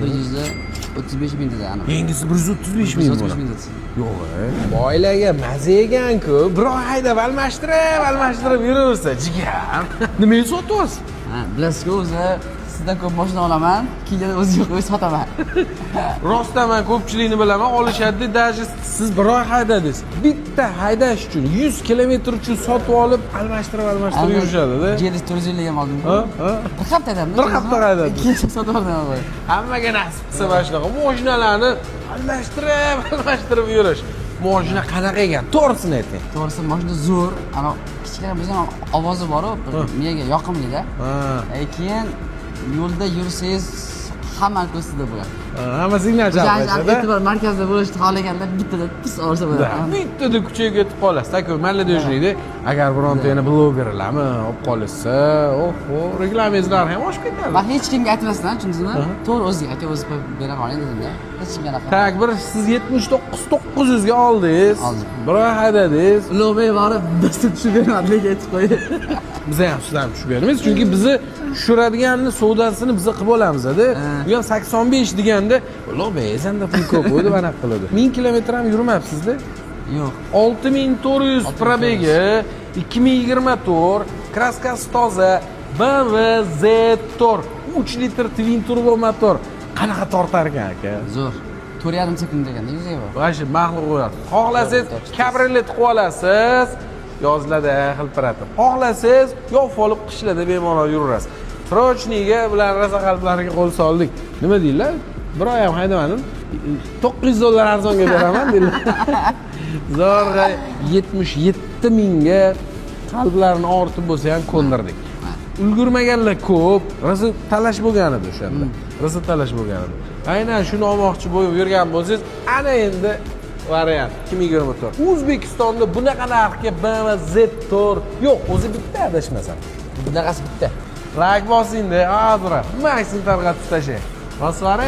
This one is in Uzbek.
135 ming dedi ana. Yengisi 135 ming. 135 ming dedi. Yo'q, boylarga maza egan-ku. Bir oy haydab almashtirib yuraversa, jigar. Nimaga sotyapsiz? Ha, bilasiz-ku, o'zi sizdan ko'p mashina olaman, keyin o'zi yo'q, o'zi sotaman. Rostdan men ko'pchilikni bilaman, olishadi, даже siz bir oy haydadingiz. Bitta haydash uchun 100 kilometr uchun sotib olib, almashtirib yurishadi-da. Gelish 400 ham oldim-ku. Ha? Bir hafta edamda. Bir hafta haydadi. Keyin sotib oldim o'zi. Hammaga nasib qilsa mana shunaqa mashinalarni almashtirib yurish. Mashina qanaqa ekan? To'g'risini ayting. To'g'risi mashina zo'r, ana kichkina bizning ovozi bor-ku, menga yoqimli-da. Keyin yo'lda yursangiz hamma ko'rsatib bo'ladi. Hamma signal chaqiradi. E'tibor markazda bo'lishni xohlaganda bittada pis olsa bo'ladi. Bittada kuchayib ketib qolasiz. Taka malladojniyda agar bironta yana blogerlarmi olib qolsa, reklamangizni ham oshib ketadi. Va hech kimga aytmasdan, tushundingizmi? To'g'ri o'ziga aka o'zi bera qoling dedim-da. Hech kimga anaqa. Tak, bir siz 79 900 ga oldingiz. Bir oy haydadingiz. Ulug'bek borib bizni tushib bermadi, lekin aytib qo'ydi. Biz ham sizlarni tushib beramiz, chunki bizni tushiradiganni savdosini biz qilib olamiz-da. Bu ham 85 deganda, Ulug'bek senda pul ko'p o'ydi, anaqa qiladi. 1000 kilometr ham yurmabsiz-da? Yo'q. 6400 probegi, 2024, kraskasi toza, BMW Z-Tor, 3 litr twin turbo motor. Qanaqa tortar ekan aka? Zo'r. 4,5 sekund deganda yuzaga bor. Vashi maxluq qo'yadi. Xohlasangiz kabriolet qilib olasiz, yozlarda xilpiratib. Xohlasangiz yo'q olib qishlarda bemalol yuraverasiz. Srochniga bilan raza qalblariga qo'l soldik. Nima deydilar? Bir oy ham haydamadim. $900 arzonga beraman deydilar. Zo'rg'a 77 mingga qalblarini ortib bo'lsa ham ko'ndirdik. Ulgurmaganlar ko'p, rosa talash bo'lgan edi o'shanda. Rosa talash bo'lgan edi. Aynan shuni olmoqchi bo'lib yurgan bo'lsangiz, ana endi variant 2024. O'zbekistonda bunaqa narxga BMW Z-Tor yo'q, o'zi bitta adashmasam. Bunaqasi bitta. Like bosing-da, hozir maksimum tarqatib tashlang. Boslari